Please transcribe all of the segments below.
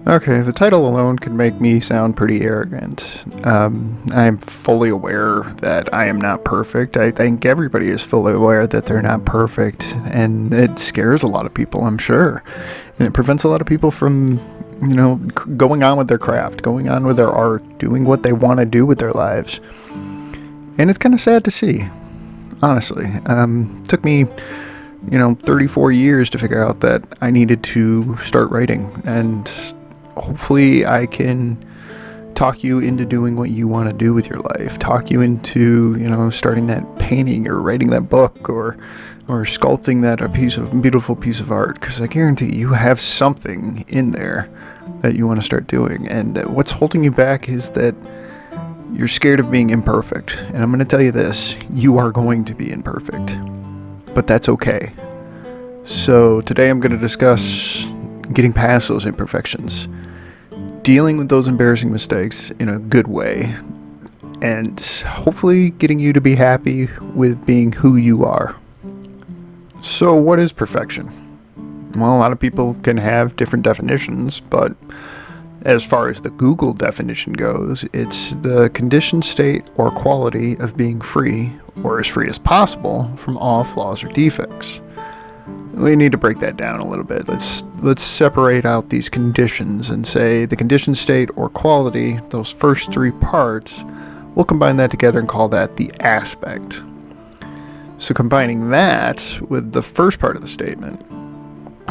Okay, the title alone can make me sound pretty arrogant. I'm fully aware that I am not perfect. I think everybody is fully aware that they're not perfect, and it scares a lot of people, I'm sure. And it prevents a lot of people from, going on with their craft, going on with their art, doing what they want to do with their lives. And it's kind of sad to see, honestly. Took me 34 years to figure out that I needed to start writing, and hopefully I can talk you into doing what you want to do with your life, talk you into, starting that painting or writing that book or sculpting that beautiful piece of art, because I guarantee you have something in there that you want to start doing, and what's holding you back is that you're scared of being imperfect. And I'm going to tell you this, you are going to be imperfect, but that's okay. So today I'm going to discuss getting past those imperfections, dealing with those embarrassing mistakes in a good way, and hopefully getting you to be happy with being who you are. So what is perfection? Well, a lot of people can have different definitions, but as far as the Google definition goes, it's the conditioned state or quality of being free, or as free as possible, from all flaws or defects. We need to break that down a little bit. Let's separate out these conditions and say the conditioned state or quality, those first three parts, we'll combine that together and call that the aspect. So combining that with the first part of the statement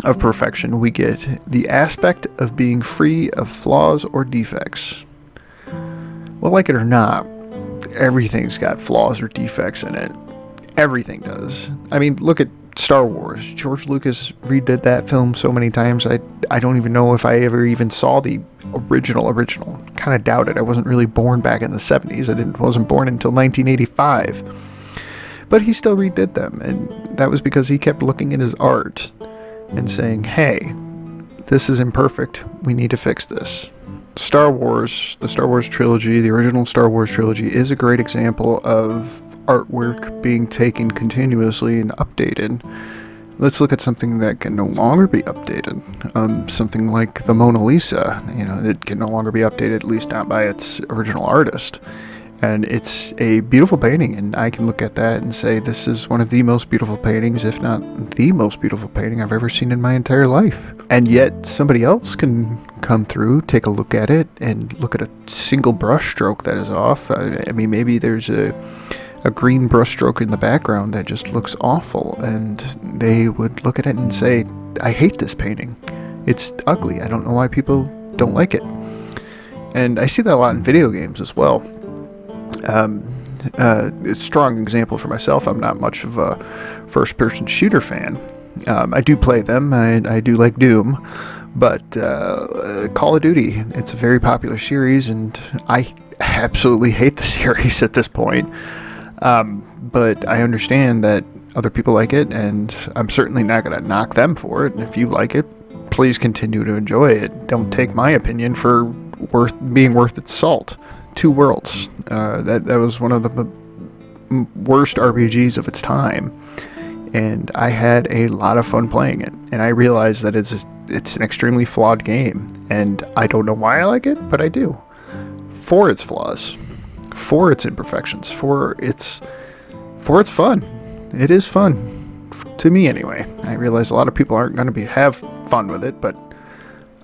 of perfection, we get the aspect of being free of flaws or defects. Well, like it or not, everything's got flaws or defects in it. Everything does. I mean, look at Star Wars. George Lucas redid that film so many times, I don't even know if I ever even saw the original. Kind of doubt it. I wasn't really born back in the 70s. I wasn't born until 1985. But he still redid them, and that was because he kept looking at his art and saying, hey, this is imperfect. We need to fix this. Star Wars, the Star Wars trilogy, the original Star Wars trilogy, is a great example of artwork being taken continuously and updated. Let's look at something that can no longer be updated. Something like the Mona Lisa. It can no longer be updated, at least not by its original artist. And it's a beautiful painting, and I can look at that and say this is one of the most beautiful paintings, if not the most beautiful painting I've ever seen in my entire life. And yet somebody else can come through, take a look at it, and look at a single brush stroke that is off. I mean, maybe there's a green brush stroke in the background that just looks awful, and they would look at it and say, I hate this painting. It's ugly. I don't know why people don't like it. And I see that a lot in video games as well. A strong example for myself, I'm not much of a first-person shooter fan. I do play them. I do like Doom. But Call of Duty, it's a very popular series, and I absolutely hate the series at this point. But I understand that other people like it, and I'm certainly not going to knock them for it. And if you like it, please continue to enjoy it. Don't take my opinion for being worth its salt. Two Worlds. That was one of the worst RPGs of its time, and I had a lot of fun playing it. And I realized that it's an extremely flawed game, and I don't know why I like it, but I do. For its flaws, for its imperfections, for its fun. It is fun to me, anyway. I realize a lot of people aren't going to have fun with it, but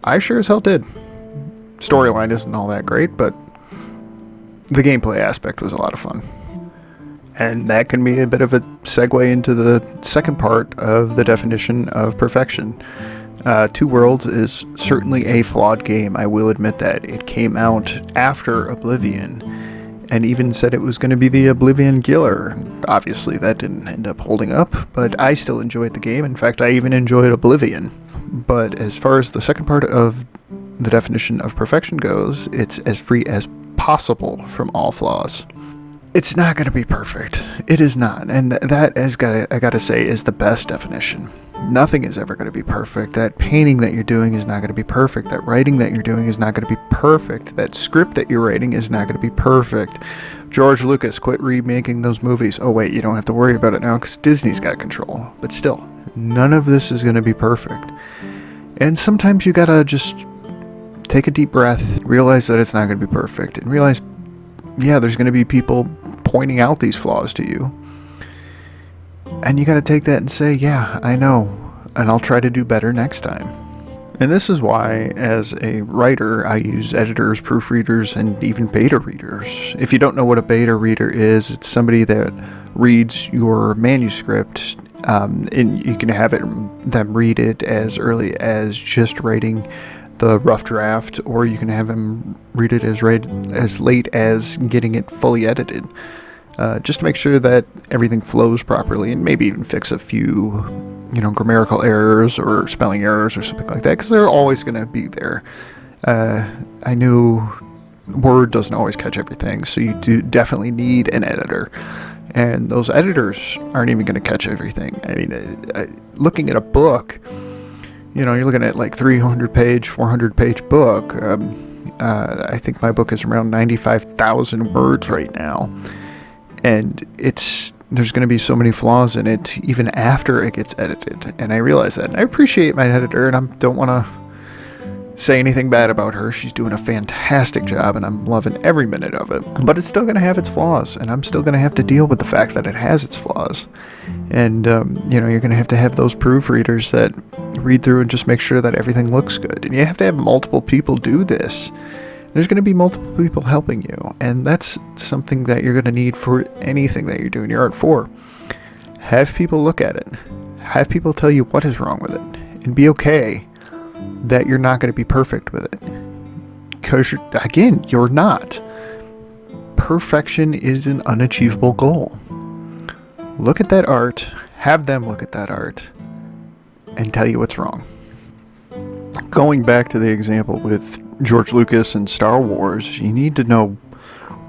I sure as hell did. Storyline isn't all that great, but the gameplay aspect was a lot of fun. And that can be a bit of a segue into the second part of the definition of perfection. Two Worlds is certainly a flawed game, I will admit that. It came out after Oblivion, and even said it was going to be the Oblivion killer. Obviously, that didn't end up holding up, but I still enjoyed the game. In fact, I even enjoyed Oblivion. But as far as the second part of the definition of perfection goes, it's as free as possible from all flaws. It's not going to be perfect. It is not. And that I gotta say is the best definition. Nothing is ever going to be perfect. That painting that you're doing is not going to be perfect. That writing that you're doing is not going to be perfect. That script that you're writing is not going to be perfect. George Lucas, quit remaking those movies. Oh wait, you don't have to worry about it now because Disney's got control. But still, none of this is going to be perfect. And sometimes you gotta just take a deep breath, realize that it's not going to be perfect, and realize, yeah, there's going to be people pointing out these flaws to you. And you got to take that and say, yeah, I know, and I'll try to do better next time. And this is why, as a writer, I use editors, proofreaders, and even beta readers. If you don't know what a beta reader is, it's somebody that reads your manuscript, and you can have them read it as early as just writing the rough draft, or you can have them read it as late as getting it fully edited, just to make sure that everything flows properly, and maybe even fix a few grammatical errors or spelling errors or something like that, because they're always going to be there. I know Word doesn't always catch everything, so you do definitely need an editor. And those editors aren't even going to catch everything. I mean, looking at a book, you're looking at like 300-page, 400-page book. I think my book is around 95,000 words right now. And there's going to be so many flaws in it even after it gets edited. And I realize that. And I appreciate my editor, and I don't want to say anything bad about her. She's doing a fantastic job, and I'm loving every minute of it. But it's still going to have its flaws, and I'm still going to have to deal with the fact that it has its flaws. And, you're going to have those proofreaders that read through and just make sure that everything looks good. And you have to have multiple people do this. There's going to be multiple people helping you, and that's something that you're going to need for anything that you're doing your art for. Have people look at it. Have people tell you what is wrong with it, and be okay that you're not going to be perfect with it. Because, you're not. Perfection is an unachievable goal. Look at that art, have them look at that art, and tell you what's wrong. Going back to the example with George Lucas and Star Wars, you need to know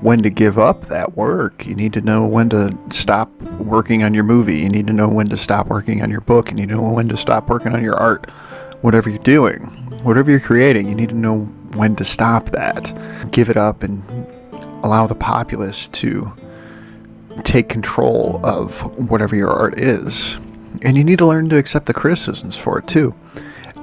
when to give up that work. You need to know when to stop working on your movie. You need to know when to stop working on your book. You need to know when to stop working on your art. Whatever you're doing, whatever you're creating, you need to know when to stop that. Give it up and allow the populace to take control of whatever your art is. And you need to learn to accept the criticisms for it too.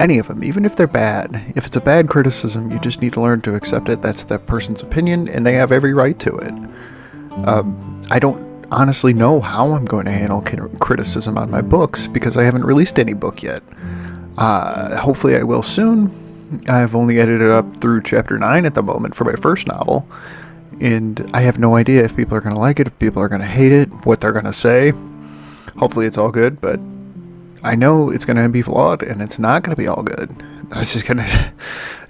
Any of them, even if they're bad. If it's a bad criticism, you just need to learn to accept it. That's that person's opinion, and they have every right to it. I don't honestly know how I'm going to handle criticism on my books, because I haven't released any book yet. Hopefully I will soon. I've only edited up through chapter 9 at the moment for my first novel, and I have no idea if people are going to like it, if people are going to hate it, what they're going to say. Hopefully it's all good, but I know it's going to be flawed, and it's not going to be all good. I was just going to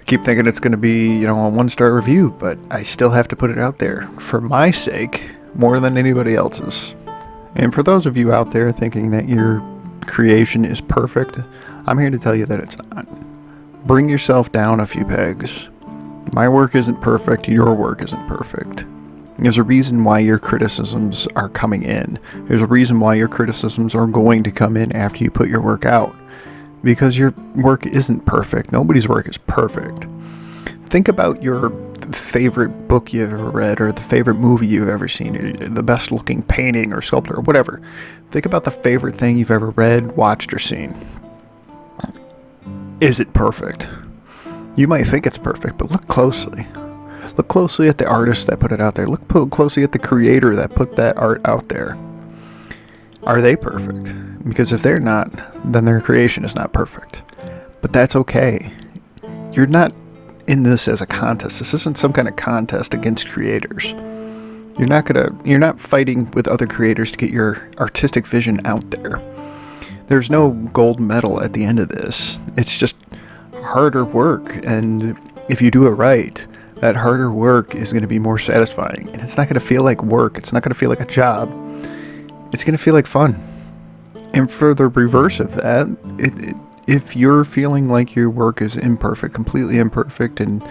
keep thinking it's going to be, a 1-star review, but I still have to put it out there for my sake more than anybody else's. And for those of you out there thinking that your creation is perfect, I'm here to tell you that it's not. Bring yourself down a few pegs. My work isn't perfect, your work isn't perfect. There's a reason why your criticisms are coming in. There's a reason why your criticisms are going to come in after you put your work out. Because your work isn't perfect. Nobody's work is perfect. Think about your favorite book you've ever read, or the favorite movie you've ever seen, or the best looking painting or sculpture or whatever. Think about the favorite thing you've ever read, watched, or seen. Is it perfect? You might think it's perfect, but look closely. Look closely at the artist that put it out there. Look closely at the creator that put that art out there. Are they perfect? Because if they're not, then their creation is not perfect. But that's okay. You're not in this as a contest. This isn't some kind of contest against creators. You're not fighting with other creators to get your artistic vision out there. There's no gold medal at the end of this. It's just harder work, and if you do it right, that harder work is going to be more satisfying, and it's not going to feel like work. It's not going to feel like a job. It's going to feel like fun. And for the reverse of that, if you're feeling like your work is imperfect, completely imperfect, and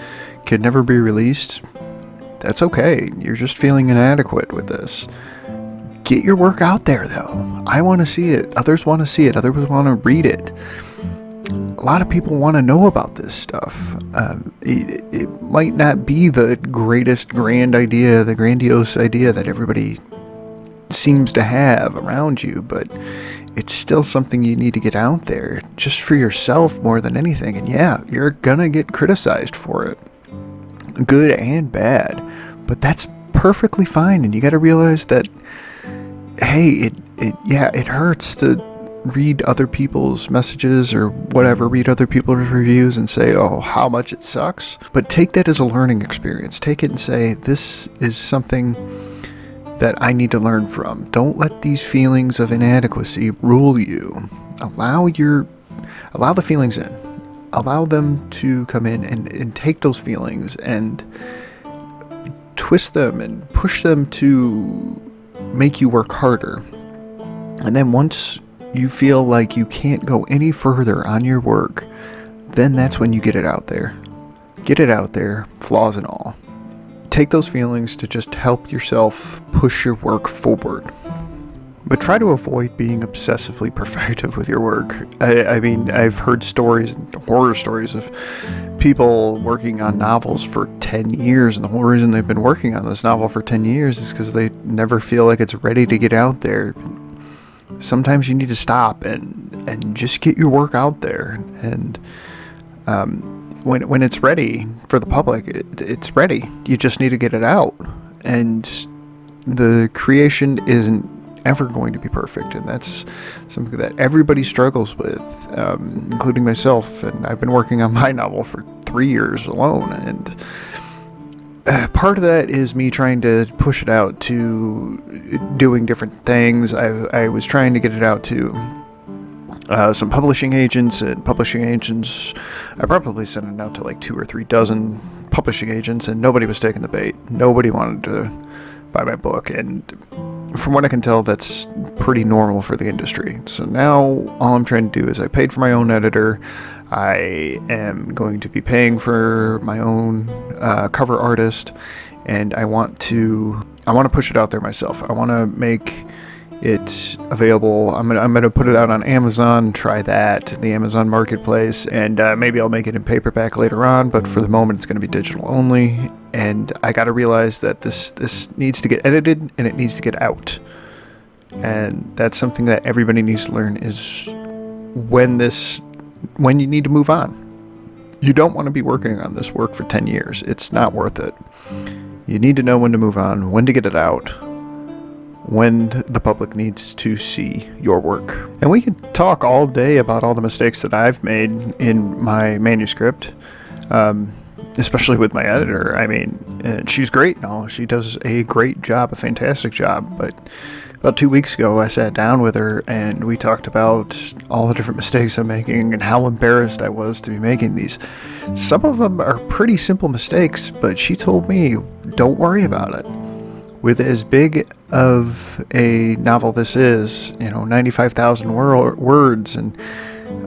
can never be released, that's okay. You're just feeling inadequate with this. Get your work out there, though. I want to see it. Others want to see it. Others want to read it. A lot of people want to know about this stuff. It might not be the greatest grand idea, the grandiose idea that everybody seems to have around you, but it's still something you need to get out there just for yourself more than anything. And yeah, you're gonna get criticized for it, good and bad, but that's perfectly fine. And you got to realize that, hey, it hurts to read other people's messages or whatever, read other people's reviews and say, oh, how much it sucks. But take that as a learning experience. Take it and say, this is something that I need to learn from. Don't let these feelings of inadequacy rule you. Allow the feelings in. Allow them to come in and take those feelings and twist them and push them to make you work harder. And then once you feel like you can't go any further on your work, then that's when you get it out there. Get it out there, flaws and all. Take those feelings to just help yourself push your work forward. But try to avoid being obsessively perfective with your work. I mean, I've heard stories, horror stories of people working on novels for 10 years, and the whole reason they've been working on this novel for 10 years is because they never feel like it's ready to get out there. Sometimes you need to stop and just get your work out there. And when it's ready for the public, it's ready. You just need to get it out. And the creation isn't ever going to be perfect, and that's something that everybody struggles with, including myself. And I've been working on my novel for 3 years alone, and part of that is me trying to push it out to doing different things. I was trying to get it out to some publishing agents, and I probably sent it out to like 2 or 3 dozen publishing agents, and nobody was taking the bait. Nobody wanted to buy my book, and from what I can tell, that's pretty normal for the industry. So now all I'm trying to do is I paid for my own editor. I am going to be paying for my own cover artist, and I want to push it out there myself. I want to make it available. I'm gonna put it out on Amazon, try that, the Amazon Marketplace, and maybe I'll make it in paperback later on, but for the moment it's going to be digital only. And I got to realize that this needs to get edited and it needs to get out. And that's something that everybody needs to learn, is when you need to move on. You don't want to be working on this work for 10 years. It's not worth it. You need to know when to move on, when to get it out, when the public needs to see your work. And we could talk all day about all the mistakes that I've made in my manuscript, especially with my editor. I mean, she's great and all. She does a great job, a fantastic job. But about 2 weeks ago, I sat down with her and we talked about all the different mistakes I'm making and how embarrassed I was to be making these. Some of them are pretty simple mistakes, but she told me, don't worry about it. With as big of a novel this is, 95,000 words, and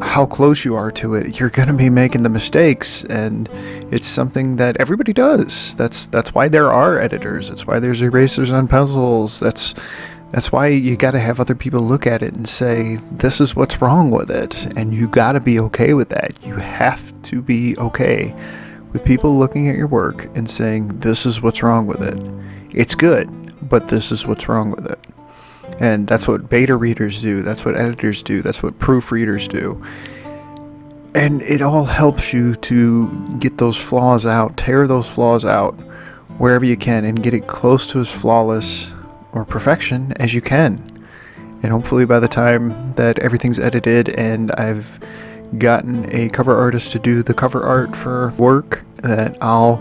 how close you are to it, you're going to be making the mistakes, and it's something that everybody does. That's why there are editors. That's why there's erasers on pencils. That's why you got to have other people look at it and say, this is what's wrong with it, and you got to be okay with that. You have to be okay with people looking at your work and saying, this is what's wrong with it. It's good, but this is what's wrong with it. And that's what beta readers do. That's what editors do. That's what proofreaders do. And it all helps you to get those flaws out, tear those flaws out wherever you can, and get it close to as flawless or perfection as you can. And hopefully by the time that everything's edited and I've gotten a cover artist to do the cover art for work, that I'll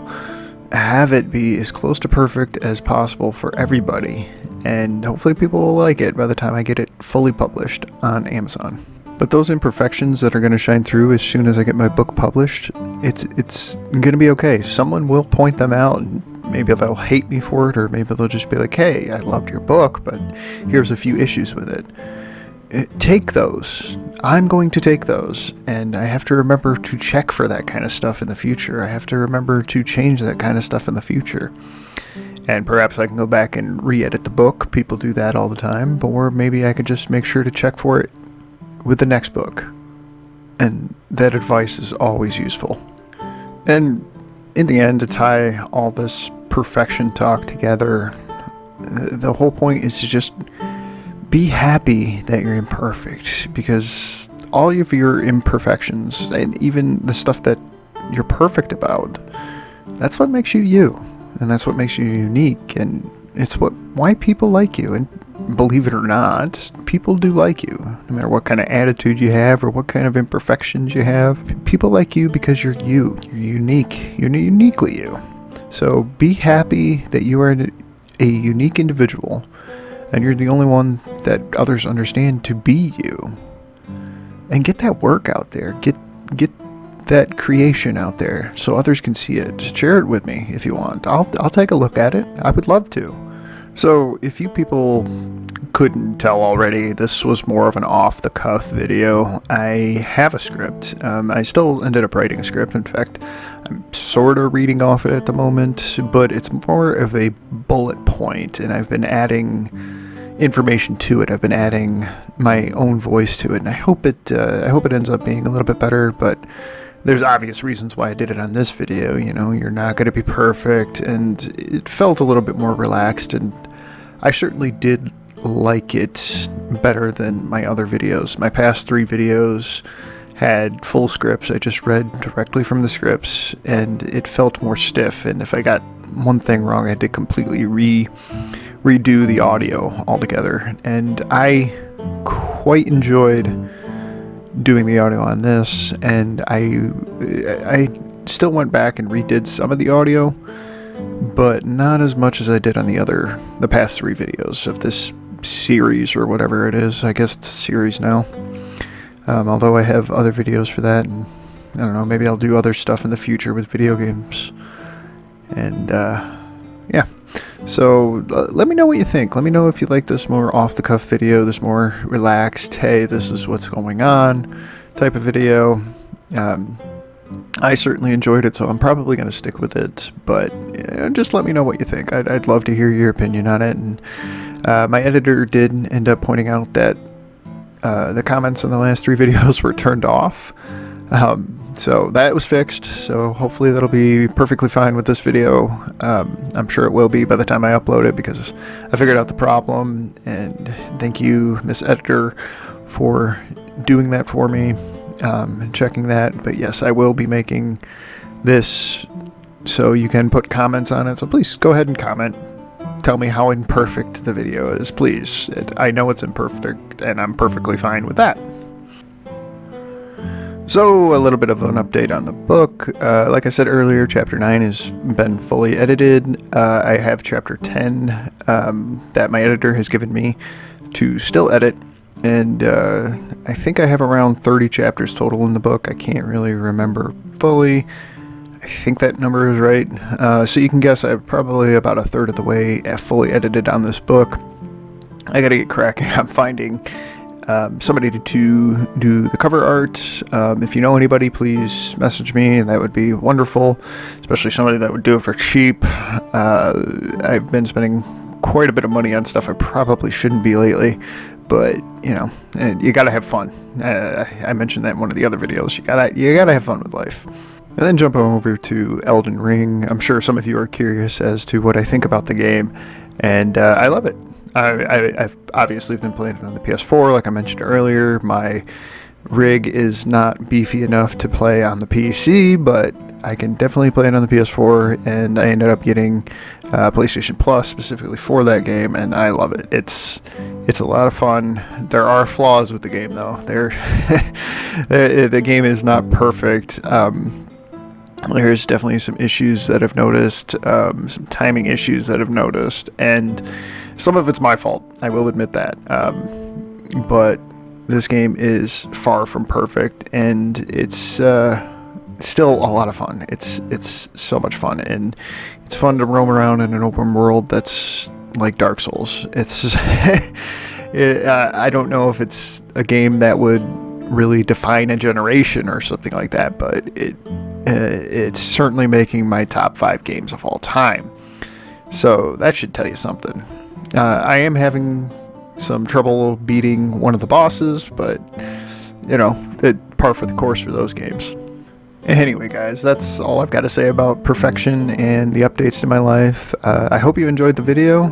have it be as close to perfect as possible for everybody, and hopefully people will like it by the time I get it fully published on Amazon. But those imperfections that are going to shine through as soon as I get my book published, it's going to be okay. Someone will point them out, and maybe they'll hate me for it, or maybe they'll just be like, hey, I loved your book, but here's a few issues with it. Take those. I'm going to take those, and I have to remember to check for that kind of stuff in the future. I have to remember to change that kind of stuff in the future. And perhaps I can go back and re-edit the book. People do that all the time. Or maybe I could just make sure to check for it with the next book. And that advice is always useful. And in the end, to tie all this perfection talk together, the whole point is to just be happy that you're imperfect, because all of your imperfections, and even the stuff that you're perfect about, that's what makes you you, and that's what makes you unique, and it's why people like you. And believe it or not, people do like you, no matter what kind of attitude you have or what kind of imperfections you have. People like you because you're you. You're unique. You're uniquely you. So be happy that you are a unique individual, and you're the only one that others understand to be you. And get that work out there. Get that creation out there so others can see it. Share it with me if you want. I'll take a look at it. I would love to. So if you people couldn't tell already, this was more of an off-the-cuff video. I have a script. I still ended up writing a script. In fact, I'm sort of reading off it at the moment, but it's more of a bullet point, and I've been adding information to it. I've been adding my own voice to it, and I hope it ends up being a little bit better, but there's obvious reasons why I did it on this video. You know, you're not going to be perfect, and it felt a little bit more relaxed, and I certainly did like it better than my other videos. My past 3 videos had full scripts. I just read directly from the scripts, and it felt more stiff, and if I got one thing wrong, I had to completely redo the audio altogether, and I quite enjoyed doing the audio on this, and I still went back and redid some of the audio, but not as much as I did on the past 3 videos of this series, or whatever it is. I guess it's a series now, although I have other videos for that, and I don't know, maybe I'll do other stuff in the future with video games. And yeah, so let me know what you think. Let me know if you like this more off-the-cuff video, this more relaxed, hey, this is what's going on type of video. I certainly enjoyed it, so I'm probably going to stick with it, but just let me know what you think. I'd love to hear your opinion on it. And my editor did end up pointing out that the comments in the last 3 videos were turned off. So that was fixed, so hopefully that'll be perfectly fine with this video. I'm sure it will be by the time I upload it, because I figured out the problem, and thank you, Miss Editor, for doing that for me, and checking that. But yes, I will be making this so you can put comments on it, so please go ahead and comment. Tell me how imperfect the video is, please. I know it's imperfect, and I'm perfectly fine with that. So, a little bit of an update on the book. Like I said earlier, Chapter 9 has been fully edited. I have Chapter 10 that my editor has given me to still edit. And I think I have around 30 chapters total in the book. I can't really remember fully. I think that number is right. So you can guess I'm probably about a third of the way fully edited on this book. I gotta get cracking on finding somebody to do the cover art. If you know anybody, please message me, and that would be wonderful, especially somebody that would do it for cheap. I've been spending quite a bit of money on stuff I probably shouldn't be lately, but you know, you gotta have fun. I mentioned that in one of the other videos. You gotta have fun with life. And then jump over to Elden Ring. I'm sure some of you are curious as to what I think about the game, and I love it. I've obviously been playing it on the PS4, like I mentioned earlier. My rig is not beefy enough to play on the PC, but I can definitely play it on the PS4, and I ended up getting PlayStation Plus specifically for that game, and I love it. It's a lot of fun. There are flaws with the game, though. The game is not perfect. There's definitely some issues that I've noticed, some timing issues that I've noticed, and some of it's my fault, I will admit that. But this game is far from perfect, and it's still a lot of fun. It's so much fun, and it's fun to roam around in an open world that's like Dark Souls. It's I don't know if it's a game that would really define a generation or something like that, but it's certainly making my top 5 games of all time. So that should tell you something. I am having some trouble beating one of the bosses, but you know, par for the course for those games. Anyway, guys, that's all I've got to say about perfection and the updates to my life. I hope you enjoyed the video.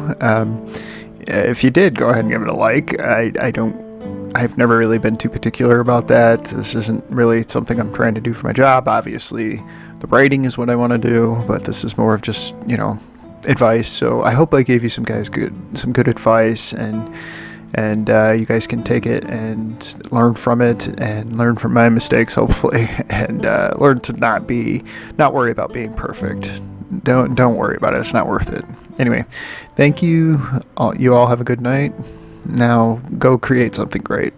If you did, go ahead and give it a like. I've never really been too particular about that. This isn't really something I'm trying to do for my job. Obviously, the writing is what I want to do, but this is more of just, advice. So I hope I gave you some good advice, and you guys can take it and learn from it, and learn from my mistakes, hopefully, and learn to not worry about being perfect. Don't worry about it. It's not worth it. Anyway, thank you. You all have a good night. Now go create something great.